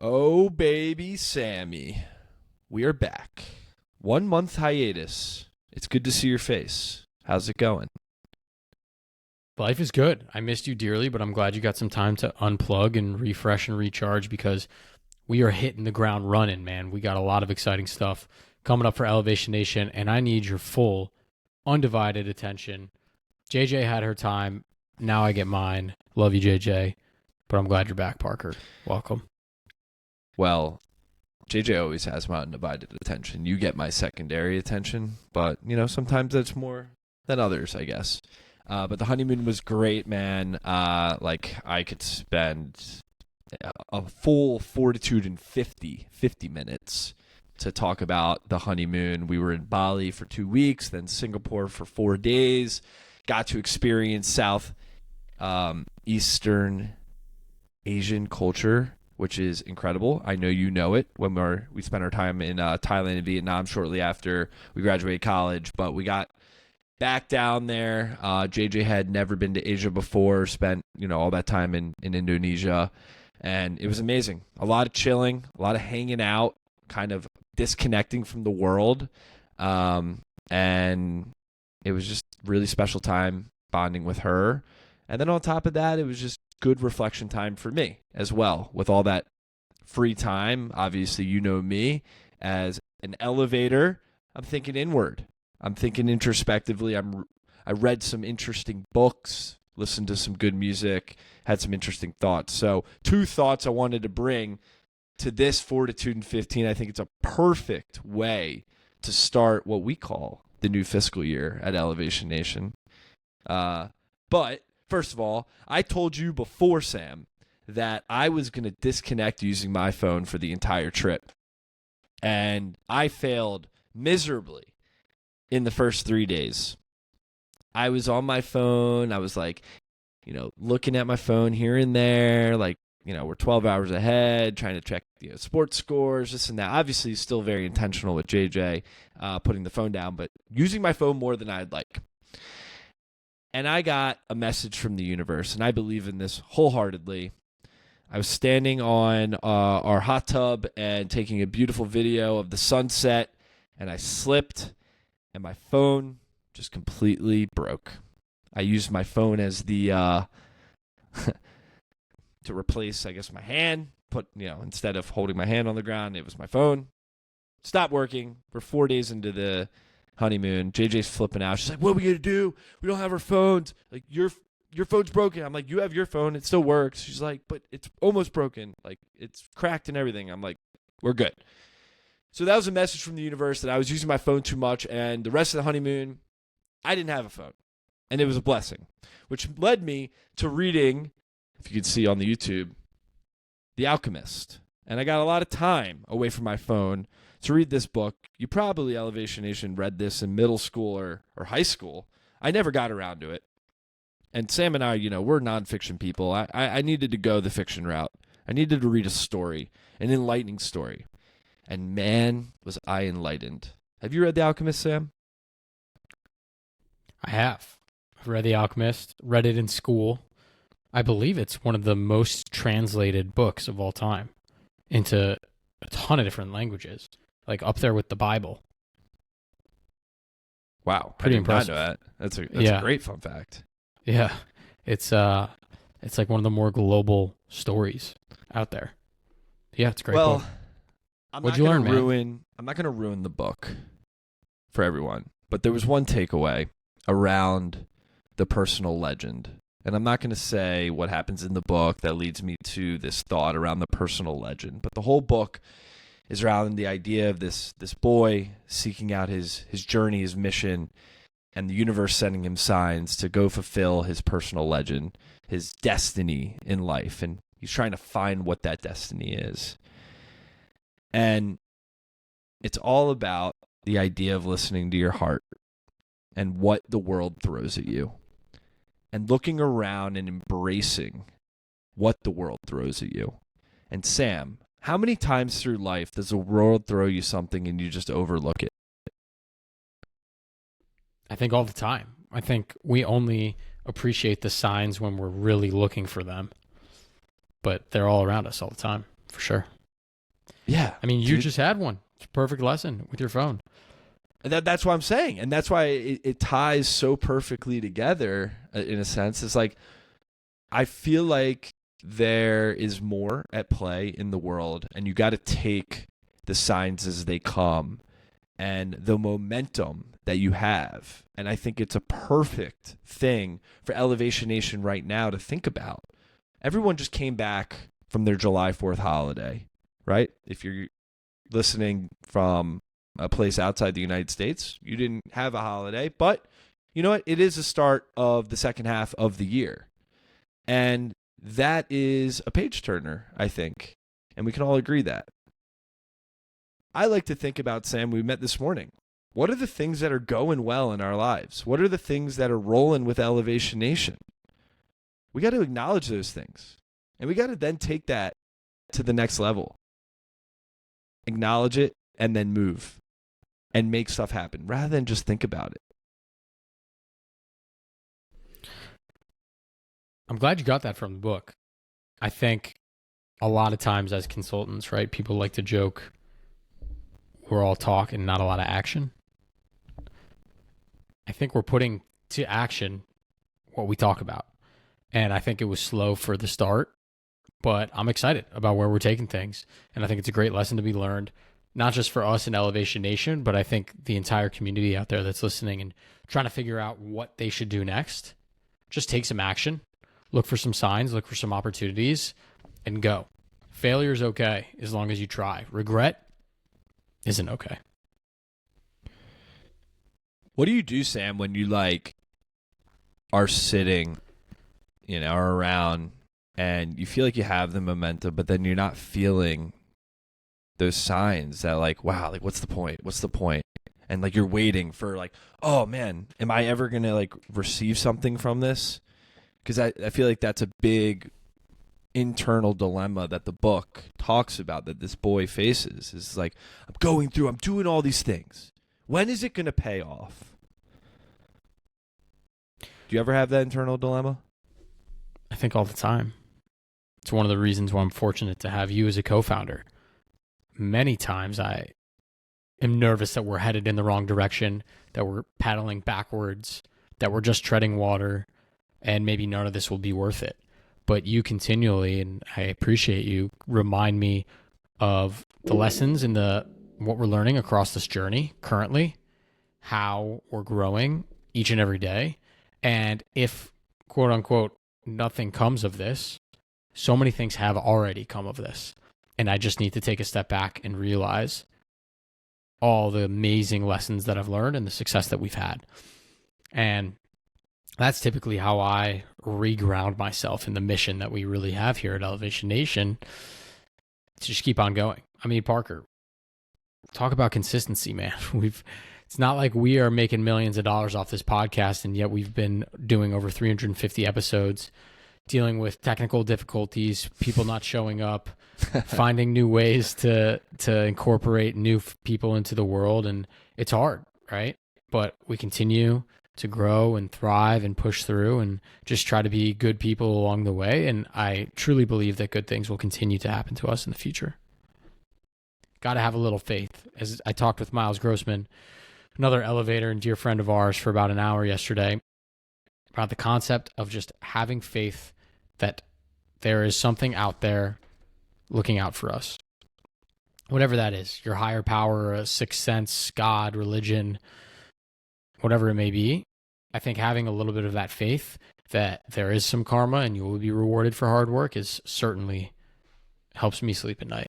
Oh, baby Sammy. We are back. 1 month hiatus. It's good to see your face. How's it going? Life is good. I missed you dearly, but I'm glad you got some time to unplug and refresh and recharge because we are hitting the ground running, man. We got a lot of exciting stuff coming up for Elevation Nation, and I need your full, undivided attention. JJ had her time. Now I get mine. Love you, JJ. But I'm glad you're back, Parker. Welcome. Well, JJ always has my undivided attention. You get my secondary attention, but, sometimes that's more than others, I guess. But the honeymoon was great, man. I could spend a full fortitude in 50 minutes to talk about the honeymoon. We were in Bali for 2 weeks, then Singapore for 4 days. Got to experience South Eastern Asian culture, which is incredible. I know you know it when we spent our time in Thailand and Vietnam shortly after we graduated college, but we got back down there. JJ had never been to Asia before, spent, all that time in Indonesia, and it was amazing. A lot of chilling, a lot of hanging out, kind of disconnecting from the world, and it was just really special time bonding with her. And then on top of that, it was just good reflection time for me as well. With all that free time, obviously you know me as an elevator, I'm thinking inward. I'm thinking introspectively. I read some interesting books, listened to some good music, had some interesting thoughts. So 2 thoughts I wanted to bring to this Fortitude in 15. I think it's a perfect way to start what we call the new fiscal year at Elevation Nation. But first of all, I told you before, Sam, that I was going to disconnect using my phone for the entire trip. And I failed miserably in the first 3 days. I was on my phone. I was looking at my phone here and there, we're 12 hours ahead, trying to check sports scores, this and that. Obviously, still very intentional with JJ putting the phone down, but using my phone more than I'd like. And I got a message from the universe, and I believe in this wholeheartedly. I was standing on our hot tub and taking a beautiful video of the sunset, and I slipped, and my phone just completely broke. I used my phone as the to replace, I guess, my hand. Instead of holding my hand on the ground, it was my phone. Stopped working. We're 4 days into the honeymoon. JJ's flipping out. She's like, "What are we gonna do? We don't have our phones. Your phone's broken." I'm like, "You have your phone. It still works." She's like, "But it's almost broken. It's cracked and everything." I'm like, "We're good." So that was a message from the universe that I was using my phone too much, and the rest of the honeymoon, I didn't have a phone, and it was a blessing, which led me to reading, if you could see on the YouTube, The Alchemist. And I got a lot of time away from my phone to read this book. You probably, Elevation Nation, read this in middle school or high school. I never got around to it. And Sam and I, we're nonfiction people. I needed to go the fiction route. I needed to read a story, an enlightening story. And man, was I enlightened. Have you read The Alchemist, Sam? I have. I've read The Alchemist, read it in school. I believe it's one of the most translated books of all time into a ton of different languages, up there with the Bible. Wow, pretty I did impressive. Not know that. That's a great fun fact. Yeah, it's one of the more global stories out there. Yeah, it's a great book. What'd you learn, man? I'm not going to ruin the book for everyone, but there was one takeaway around the personal legend. And I'm not going to say what happens in the book that leads me to this thought around the personal legend, but the whole book is around the idea of this boy seeking out his journey, his mission, and the universe sending him signs to go fulfill his personal legend, his destiny in life. And he's trying to find what that destiny is. And it's all about the idea of listening to your heart and what the world throws at you, and looking around and embracing what the world throws at you. And Sam, how many times through life does the world throw you something and you just overlook it? I think all the time. I think we only appreciate the signs when we're really looking for them. But they're all around us all the time, for sure. Yeah. I mean, you dude. just had one. It's a perfect lesson with your phone. And that's what I'm saying. And that's why it ties so perfectly together in a sense. It's like, I feel like there is more at play in the world, and you got to take the signs as they come and the momentum that you have. And I think it's a perfect thing for Elevation Nation right now to think about. Everyone just came back from their July 4th holiday, right? If you're listening from a place outside the United States, you didn't have a holiday, but you know what? It is the start of the second half of the year. And that is a page turner, I think. And we can all agree that. I like to think about, Sam, we met this morning. What are the things that are going well in our lives? What are the things that are rolling with Elevation Nation? We got to acknowledge those things. And we got to then take that to the next level. Acknowledge it and then move and make stuff happen rather than just think about it. I'm glad you got that from the book. I think a lot of times as consultants, right, people like to joke, we're all talk and not a lot of action. I think we're putting to action what we talk about. And I think it was slow for the start, but I'm excited about where we're taking things. And I think it's a great lesson to be learned, not just for us in Elevation Nation, but I think the entire community out there that's listening and trying to figure out what they should do next. Just take some action, look for some signs, look for some opportunities, and go. Failure is okay as long as you try. Regret isn't okay. What do you do, Sam, when you are sitting, or around and you feel like you have the momentum, but then you're not feeling those signs that wow, what's the point? What's the point? And you're waiting for oh man, am I ever going to receive something from this? Because I feel like that's a big internal dilemma that the book talks about, that this boy faces. Is I'm doing all these things. When is it going to pay off? Do you ever have that internal dilemma? I think all the time. It's one of the reasons why I'm fortunate to have you as a co-founder. Many times I am nervous that we're headed in the wrong direction, that we're paddling backwards, that we're just treading water, and maybe none of this will be worth it. But you continually, and I appreciate you, remind me of the lessons and what we're learning across this journey currently, how we're growing each and every day. And if, quote unquote, nothing comes of this, so many things have already come of this. And I just need to take a step back and realize all the amazing lessons that I've learned and the success that we've had. And that's typically how I reground myself in the mission that we really have here at Elevation Nation, to just keep on going. I mean, Parker, talk about consistency, man. It's not like we are making millions of dollars off this podcast, and yet we've been doing over 350 episodes, dealing with technical difficulties, people not showing up, finding new ways to incorporate new people into the world. And it's hard, right? But we continue to grow and thrive and push through and just try to be good people along the way. And I truly believe that good things will continue to happen to us in the future. Got to have a little faith. As I talked with Miles Grossman, another elevator and dear friend of ours, for about an hour yesterday, about the concept of just having faith that there is something out there looking out for us. Whatever that is, your higher power, a sixth sense, God, religion, whatever it may be. I think having a little bit of that faith that there is some karma and you will be rewarded for hard work is certainly helps me sleep at night.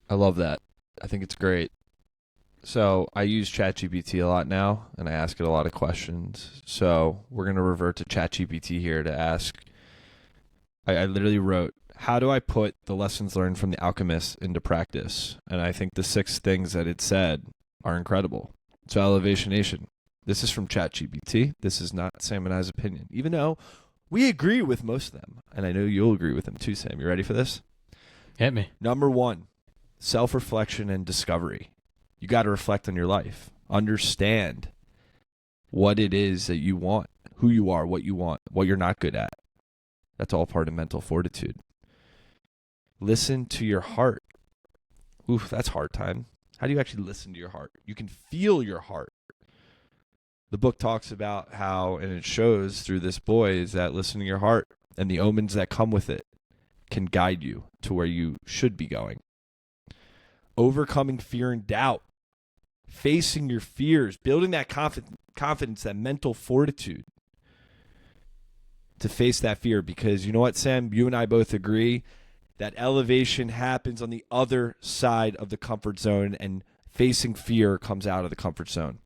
I love that. I think it's great. So I use ChatGPT a lot now, and I ask it a lot of questions. So we're going to revert to ChatGPT here to ask. I literally wrote, how do I put the lessons learned from the Alchemist into practice? And I think the 6 things that it said are incredible. So Elevation Nation, this is from ChatGPT. This is not Sam and I's opinion, even though we agree with most of them. And I know you'll agree with them too, Sam. You ready for this? Hit me. Number 1, self-reflection and discovery. You got to reflect on your life. Understand what it is that you want, who you are, what you want, what you're not good at. That's all part of mental fortitude. Listen to your heart. Oof, that's hard time. How do you actually listen to your heart? You can feel your heart. The book talks about how, and it shows through this boy, is that listening to your heart and the omens that come with it can guide you to where you should be going. Overcoming fear and doubt, facing your fears, building that confidence, that mental fortitude to face that fear. Because you know what, Sam? You and I both agree that elevation happens on the other side of the comfort zone, and facing fear comes out of the comfort zone.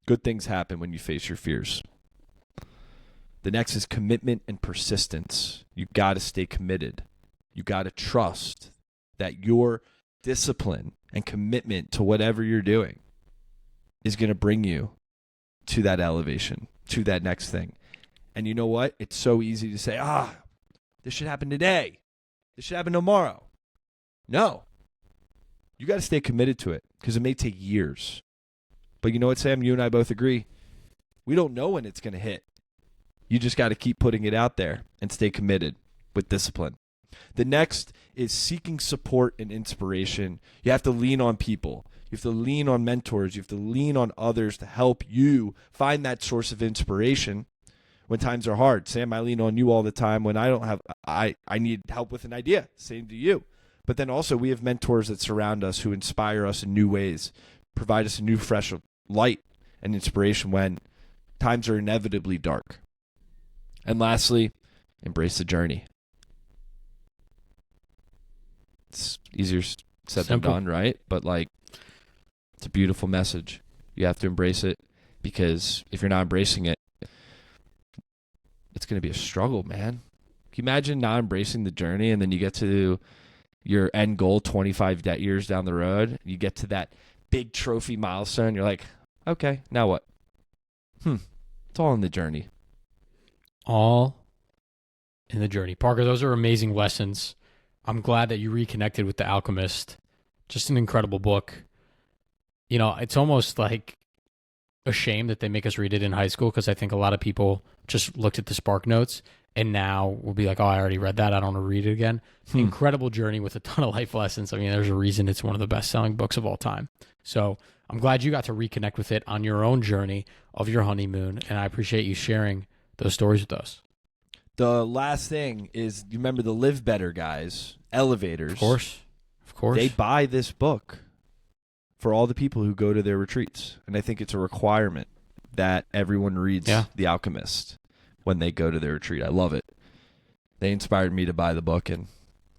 Good things happen when you face your fears. The next is commitment and persistence. You got to stay committed. You got to trust that your discipline and commitment to whatever you're doing is going to bring you to that elevation, to that next thing. And you know what? It's so easy to say, this should happen today. This should happen tomorrow. No. You got to stay committed to it because it may take years. But you know what, Sam? You and I both agree. We don't know when it's going to hit. You just got to keep putting it out there and stay committed with discipline. The next is seeking support and inspiration. You have to lean on people. You have to lean on mentors. You have to lean on others to help you find that source of inspiration when times are hard. Sam, I lean on you all the time when I need help with an idea. Same to you. But then also we have mentors that surround us who inspire us in new ways, provide us a new fresh light and inspiration when times are inevitably dark. And lastly, embrace the journey. It's easier said than done, right? But it's a beautiful message. You have to embrace it, because if you're not embracing it, it's going to be a struggle, man. Can you imagine not embracing the journey, and then you get to your end goal 25 years down the road, you get to that big trophy milestone, you're like, okay, now what? It's all in the journey. All in the journey. Parker, those are amazing lessons. I'm glad that you reconnected with The Alchemist. Just an incredible book. You know, it's almost like a shame that they make us read it in high school, because I think a lot of people just looked at the Spark Notes and now will be like, oh, I already read that. I don't want to read it again. An incredible journey with a ton of life lessons. I mean, there's a reason it's one of the best-selling books of all time. So I'm glad you got to reconnect with it on your own journey of your honeymoon, and I appreciate you sharing those stories with us. The last thing is, you remember the Live Better guys, elevators. Of course. They buy this book for all the people who go to their retreats. And I think it's a requirement that everyone reads The Alchemist when they go to their retreat. I love it. They inspired me to buy the book, and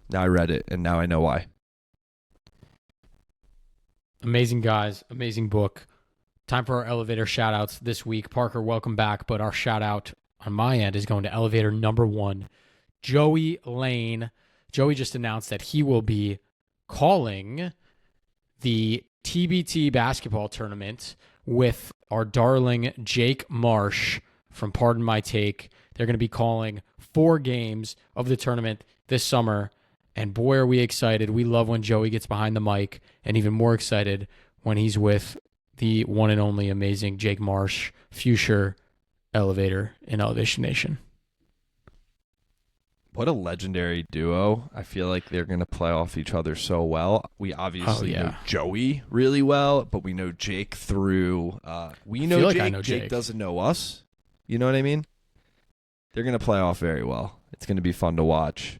now I read it, and now I know why. Amazing guys, amazing book. Time for our elevator shout outs this week. Parker, welcome back. But our shout out on my end is going to elevator number 1, Joey Lane. Joey just announced that he will be calling the TBT basketball tournament with our darling Jake Marsh from Pardon My Take. They're going to be calling 4 games of the tournament this summer. And boy, are we excited. We love when Joey gets behind the mic, and even more excited when he's with the one and only amazing Jake Marsh, future elevator in Elevation Nation. What a legendary duo. I feel like they're going to play off each other so well. We obviously know Joey really well, but we know Jake through... we know Jake. I know Jake doesn't know us. You know what I mean? They're going to play off very well. It's going to be fun to watch.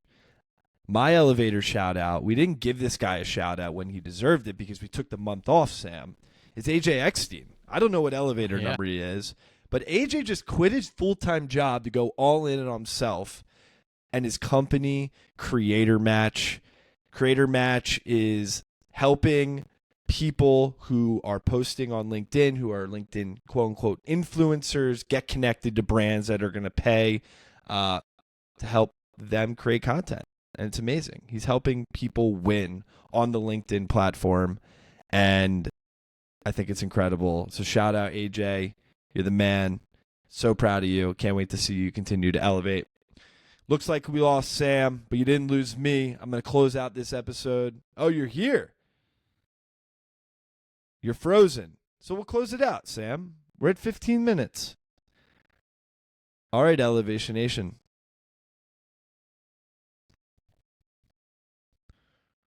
My elevator shout out, we didn't give this guy a shout out when he deserved it because we took the month off, Sam. It's AJ Eckstein. I don't know what elevator number he is, but AJ just quit his full-time job to go all in on himself and his company, Creator Match. Creator Match is helping people who are posting on LinkedIn, who are LinkedIn quote-unquote influencers, get connected to brands that are going to pay to help them create content. And it's amazing. He's helping people win on the LinkedIn platform, and I think it's incredible. So shout out, AJ. You're the man. So proud of you. Can't wait to see you continue to elevate. Looks like we lost Sam, but you didn't lose me. I'm going to close out this episode. Oh, you're here. You're frozen. So we'll close it out, Sam. We're at 15 minutes. All right, Elevation Nation.